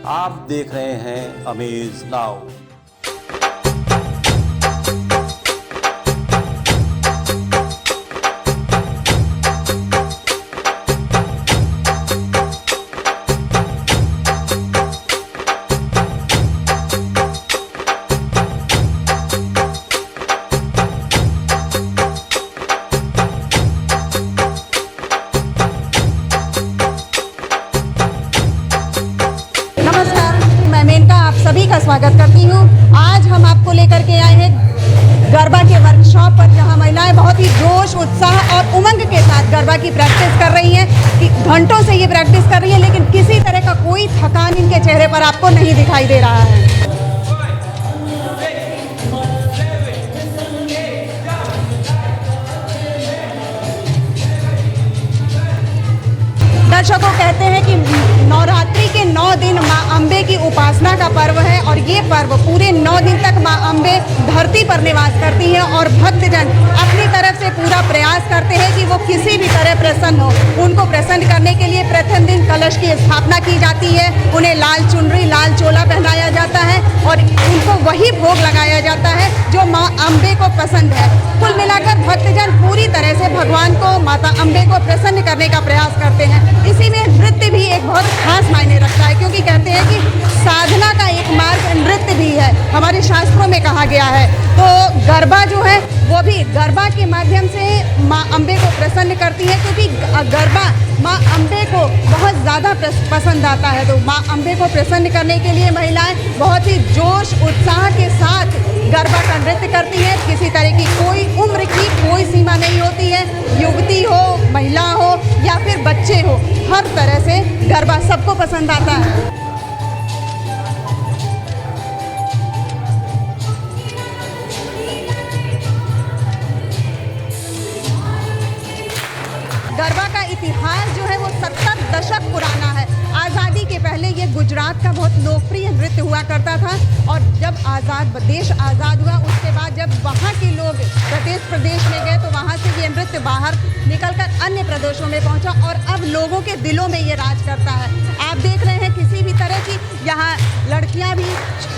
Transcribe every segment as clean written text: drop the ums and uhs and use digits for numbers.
आप देख रहे हैं अमेज नाउ। सभी का स्वागत करती हूँ। आज हम आपको लेकर के आए हैं गरबा के वर्कशॉप पर, जहाँ महिलाएं बहुत ही जोश, उत्साह और उमंग के साथ गरबा की प्रैक्टिस कर रही हैं। कि घंटों से ये प्रैक्टिस कर रही है, लेकिन किसी तरह का कोई थकान इनके चेहरे पर आपको नहीं दिखाई दे रहा है। दर्शकों कहते हैं कि नवरात्रि के 9 दिन माँ अम्बे की उपासना का पर्व है और ये पर्व पूरे 9 दिन तक माँ अम्बे धरती पर निवास करती हैं और भक्तजन अपनी तरफ से पूरा प्रयास करते हैं कि वो किसी भी तरह प्रसन्न हो। उनको प्रसन्न करने के लिए प्रथम दिन कलश की स्थापना की जाती है, उन्हें लाल चुनरी, लाल चोला पहनाया जाता है और उनको वही भोग लगाया जाता है जो माँ अम्बे को पसंद है। कुल मिलाकर भक्तजन पूरी तरह से भगवान को, माता अम्बे को प्रसन्न करने का प्रयास करते हैं। इसी में नृत्य भी एक बहुत खास मायने रखता है, क्योंकि कहते हैं कि साधना का एक मार्ग नृत्य भी है, हमारे शास्त्रों में कहा गया है। तो गरबा जो है वो भी गरबा के माध्यम से माँ अम्बे को प्रसन्न करती है, क्योंकि गरबा माँ अम्बे को बहुत ज़्यादा पसंद आता है। तो माँ अम्बे को प्रसन्न करने के लिए महिलाएं बहुत ही जोश, उत्साह के साथ गरबा का नृत्य करती हैं। किसी तरह की कोई उम्र की कोई सीमा नहीं होती है, युवती हो, महिला हो या फिर बच्चे हो, हर तरह से गरबा सबको पसंद आता है। गरबा का इतिहास जो है वो 70 दशक पुराना है। आज़ादी के पहले ये गुजरात का बहुत लोकप्रिय नृत्य हुआ करता था और जब देश आज़ाद हुआ उसके बाद जब वहाँ के लोग प्रदेश में गए तो वहाँ से ये नृत्य बाहर निकलकर अन्य प्रदेशों में पहुँचा और अब लोगों के दिलों में ये राज करता है। आप देख रहे हैं किसी भी तरह की यहाँ लड़कियाँ भी,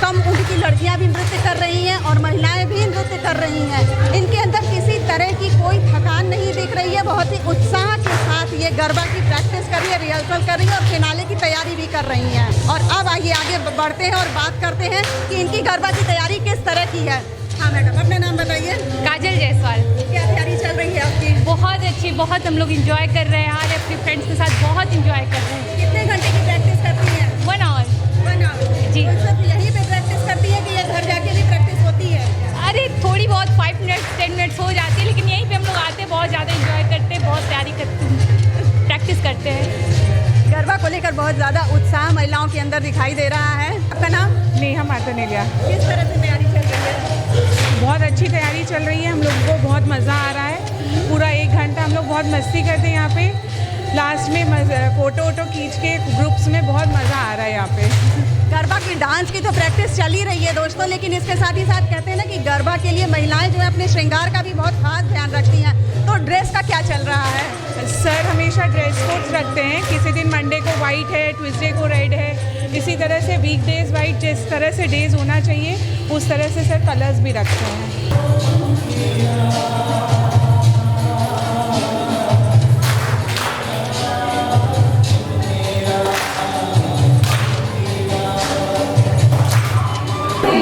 कम उम्र की लड़कियाँ भी नृत्य कर रही हैं और महिलाएँ भी नृत्य कर रही हैं। इनके अंदर किसी तरह की कोई थकान नहीं दिख रही है, बहुत ही उत्साह के साथ ये गरबा की प्रैक्टिस कर रही है, रिहर्सल कर रही है और फिनाले की तैयारी भी कर रही हैं। और अब आगे बढ़ते हैं और बात करते हैं कि इनकी गरबा की तैयारी किस तरह की है। हाँ मैडम, अपना नाम बताइए। काजल जायसवाल। क्या तैयारी चल रही है आपकी? बहुत अच्छी, बहुत हम लोग इंजॉय कर रहे हैं आज अपने फ्रेंड्स के साथ, बहुत इंजॉय कर रहे हैं। कितने घंटे की प्रैक्टिस करती हैं? 1 आवर। 1 आवर जी। तो सिर्फ यहीं पे प्रैक्टिस करती है कि ये घर जाके भी प्रैक्टिस होती है? अरे थोड़ी बहुत 5 मिनट्स 10 मिनट्स हो जाती है, लेकिन यहीं पे हम लोग आते हैं, बहुत ज़्यादा इंजॉय करते हैं, बहुत तैयारी प्रैक्टिस करते हैं। गरबा को लेकर बहुत ज़्यादा उत्साह महिलाओं के अंदर दिखाई दे रहा है। आपका नाम? नेहा मार्टिनेलिया। किस तरह से तैयारी चल रही है? बहुत अच्छी तैयारी चल रही है, हम लोग को बहुत मज़ा आ रहा है। पूरा 1 घंटा हम लोग बहुत मस्ती करते हैं यहाँ पे। लास्ट में फ़ोटो खींच के ग्रुप्स में बहुत मज़ा आ रहा है यहाँ पे। गरबा की डांस की तो प्रैक्टिस चल ही रही है दोस्तों, लेकिन इसके साथ ही साथ कहते हैं ना कि गरबा के लिए महिलाएं जो है अपने श्रृंगार का भी बहुत खास ध्यान रखती हैं। तो ड्रेस का क्या चल रहा है? सर हमेशा ड्रेस कोड्स रखते हैं, किसी दिन मंडे को वाइट है, ट्यूसडे को रेड है, इसी तरह से वीकडेज वाइट, जिस तरह से डेज होना चाहिए उस तरह से सर कलर्स भी रखते हैं।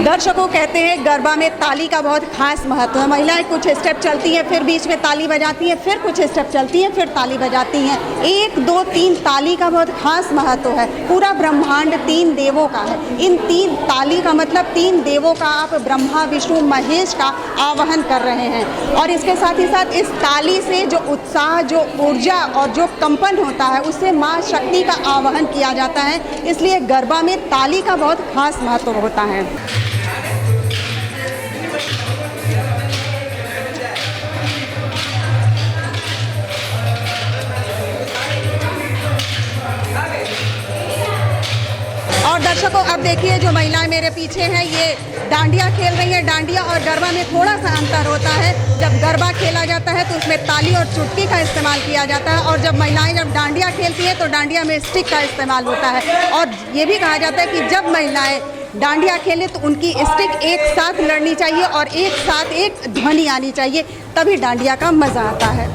दर्शकों कहते हैं गरबा में ताली का बहुत खास महत्व है। महिलाएं कुछ स्टेप चलती हैं, फिर बीच में ताली बजाती हैं, फिर कुछ स्टेप चलती हैं, फिर ताली बजाती हैं। 1 2 3 ताली का बहुत खास महत्व है। पूरा ब्रह्मांड 3 देवों का है। इन 3 ताली का मतलब 3 देवों का आप ब्रह्मा, विष्णु, महेश का आवाहन कर रहे हैं। और इसके साथ ही साथ इस ताली से जो उत्साह, जो ऊर्जा और जो कंपन होता है उससे माँ शक्ति का आवाहन किया जाता है। इसलिए गरबा में ताली का बहुत खास महत्व होता है। और दर्शकों अब देखिए जो महिलाएं मेरे पीछे हैं ये डांडिया खेल रही हैं। डांडिया और गरबा में थोड़ा सा अंतर होता है। जब गरबा खेला जाता है तो उसमें ताली और चुटकी का इस्तेमाल किया जाता है और जब महिलाएं जब डांडिया खेलती हैं तो डांडिया में स्टिक का इस्तेमाल होता है। और ये भी कहा जाता है कि जब महिलाएं डांडिया खेलें तो उनकी स्टिक एक साथ लड़नी चाहिए और एक साथ एक ध्वनि आनी चाहिए, तभी डांडिया का मज़ा आता है।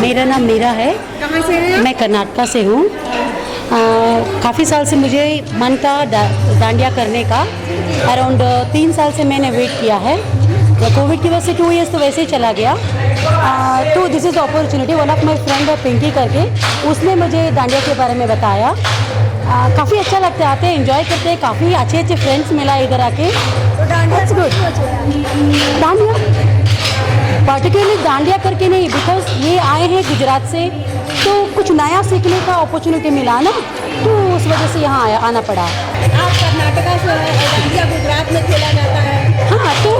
मेरा नाम मीरा है। कहाँ से हैं? मैं कर्नाटका से हूँ। काफ़ी साल से मुझे मन था डांडिया करने का। अराउंड 3 साल से मैंने वेट किया है। कोविड की वजह से 2 इयर्स तो वैसे ही चला गया। तो this is opportunity. One of my friend है पिंकी करके, उसने मुझे डांडिया के बारे में बताया। काफ़ी अच्छा लगता है, आते हैं एंजॉय करते हैं। काफ़ी अच्छे अच्छे फ्रेंड्स मिला इधर आके। That's good. Dandiya particularly dandiya करके नहीं, बिकॉज ये आए हैं गुजरात से तो कुछ नया सीखने का अपॉर्चुनिटी मिला ना, तो उस वजह से यहाँ आना पड़ा। आप कर्नाटका से हैं और डांडिया गुजरात में खेला जाता है। हाँ, तो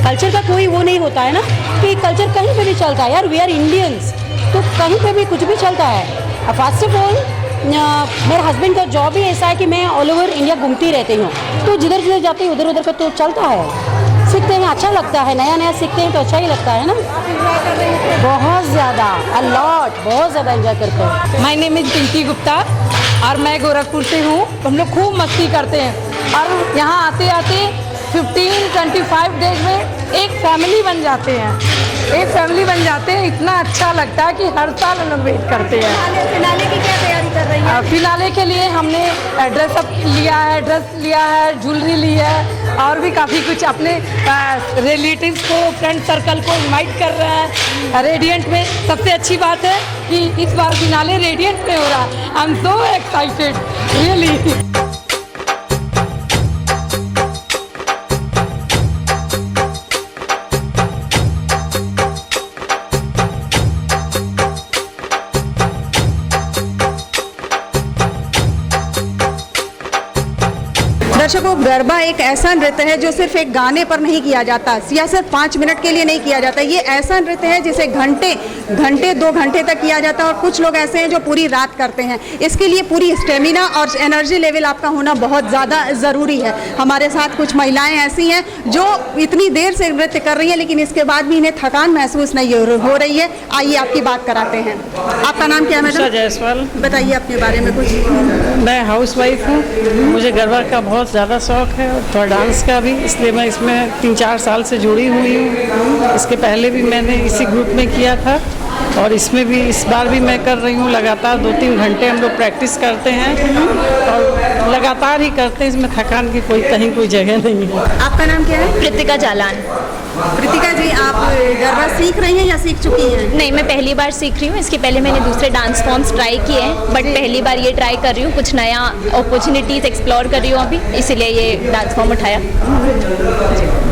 कल्चर का कोई वो नहीं होता है ना कि कल्चर कहीं पे भी चलता है यार। वी आर इंडियंस, तो कहीं पे भी कुछ भी चलता है। फर्स्ट ऑफ ऑल मेरे हस्बैंड का जॉब ही ऐसा है कि मैं ऑल ओवर इंडिया घूमती रहती हूँ, तो जिधर जिधर जाते हैं उधर उधर का तो चलता है। सीखते हैं, अच्छा लगता है। नया नया सीखते हैं तो अच्छा ही लगता है ना। बहुत ज़्यादा, अ लॉट, बहुत ज़्यादा एंजॉय करते हैं। My name is Pinky Gupta और मैं गोरखपुर से हूँ। हम लोग खूब मस्ती करते हैं और यहाँ आते आते 15-25 डेज में एक फैमिली बन जाते हैं। इतना अच्छा लगता है कि हर साल हम लोग वेट करते हैं। फिनाले की क्या तैयारी कर रही हैं? फिनाले के लिए हमने ड्रेस लिया है, ज्वेलरी ली है और भी काफ़ी कुछ अपने रिलेटिव्स को, फ्रेंड सर्कल को इनवाइट कर रहे हैं। रेडियंट में सबसे अच्छी बात है कि इस बार फिनाले रेडियंट में हो रहा है। I am so excited really. दर्शकों, गरबा एक ऐसा नृत्य है जो सिर्फ एक गाने पर नहीं किया जाता या सिर्फ 5 मिनट के लिए नहीं किया जाता। ये ऐसा नृत्य है जिसे घंटे 2 घंटे तक किया जाता है और कुछ लोग ऐसे हैं जो पूरी रात करते हैं। इसके लिए पूरी स्टेमिना और एनर्जी लेवल आपका होना बहुत ज़्यादा ज़रूरी है। हमारे साथ कुछ महिलाएं ऐसी हैं जो इतनी देर से नृत्य कर रही हैं लेकिन इसके बाद भी इन्हें थकान महसूस नहीं हो रही है। आइए आपकी बात कराते हैं। आपका नाम क्या है मैडम? जायसवाल। बताइए अपने बारे में कुछ। मैं हाउस वाइफ हूँ। मुझे गरबा का बहुत ज़्यादा शौक़ है और थोड़ा डांस का भी, इसलिए मैं इसमें 3-4 साल से जुड़ी हुई हूँ। इसके पहले भी मैंने इसी ग्रुप में किया था और इसमें भी इस बार भी मैं कर रही हूँ। लगातार 2-3 घंटे हम लोग प्रैक्टिस करते हैं और लगातार ही करते हैं। इसमें थकान की कोई जगह नहीं है। आपका नाम क्या है? कृतिका जालान। कृतिका जी, आप गरबा सीख रही हैं या सीख चुकी हैं? नहीं, मैं पहली बार सीख रही हूँ। इसके पहले मैंने दूसरे डांस फॉर्म्स ट्राई किए हैं, बट पहली बार ये ट्राई कर रही हूँ। कुछ नया अपॉर्चुनिटीज़ एक्सप्लोर कर रही हूँ अभी, इसीलिए ये डांस फॉर्म उठाया।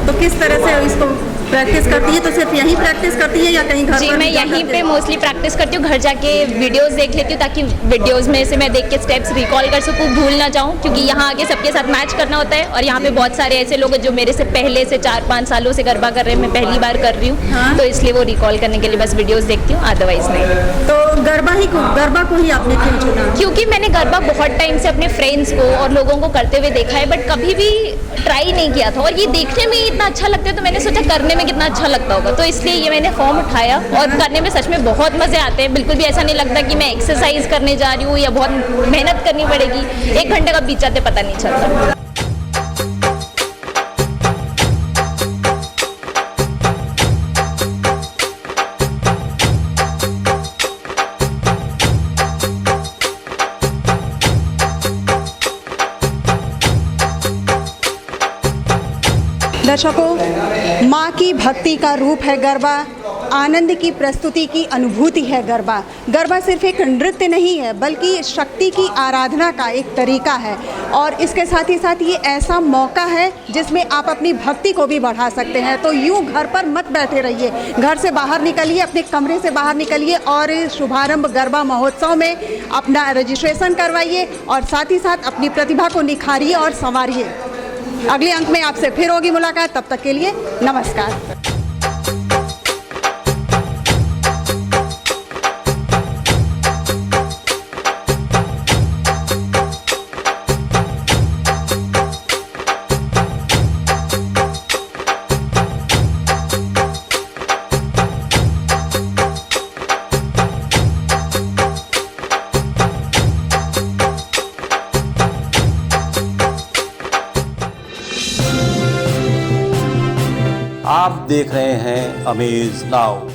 तो किस तरह से इसको प्रैक्टिस करती है? तो सिर्फ यहीं प्रैक्टिस करती है या कहीं घर जी, पर मैं यहीं पे मोस्टली प्रैक्टिस करती हूँ। घर जाके वीडियोस देख लेती हूँ ताकि वीडियोस में से मैं देख के स्टेप्स रिकॉल कर सकूँ, भूल ना जाऊँ, क्योंकि यहाँ आगे सबके साथ मैच करना होता है। और यहाँ पे बहुत सारे ऐसे लोग हैं जो मेरे से पहले से 4-5 सालों से गरबा कर रहे हैं, मैं पहली बार कर रही हूँ। हाँ। तो इसलिए वो रिकॉल करने के लिए बस वीडियोज़ देखती हूँ, अदरवाइज नहीं। तो गरबा को ही आपने क्यों चुना? क्योंकि मैंने गरबा बहुत टाइम से अपने फ्रेंड्स को और लोगों को करते हुए देखा है, बट कभी भी ट्राई नहीं किया था। और ये देखने में इतना अच्छा लगता है तो मैंने सोचा करने में कितना अच्छा लगता होगा, तो इसलिए ये मैंने फॉर्म उठाया। और करने में सच में बहुत मज़े आते हैं। बिल्कुल भी ऐसा नहीं लगता कि मैं एक्सरसाइज करने जा रही हूँ या बहुत मेहनत करनी पड़ेगी। 1 घंटे का बीत जाते पता नहीं चलता। दर्शकों, माँ की भक्ति का रूप है गरबा आनंद की प्रस्तुति की अनुभूति है गरबा। गरबा सिर्फ एक नृत्य नहीं है बल्कि शक्ति की आराधना का एक तरीका है और इसके साथ ही साथ ये ऐसा मौका है जिसमें आप अपनी भक्ति को भी बढ़ा सकते हैं। तो यूँ घर पर मत बैठे रहिए, घर से बाहर निकलिए, अपने कमरे से बाहर निकलिए और शुभारंभ गरबा महोत्सव में अपना रजिस्ट्रेशन करवाइए और साथ ही साथ अपनी प्रतिभा को निखारिए और संवारिए। अगले अंक में आपसे फिर होगी मुलाकात, तब तक के लिए नमस्कार। आप देख रहे हैं अमेज नाउ।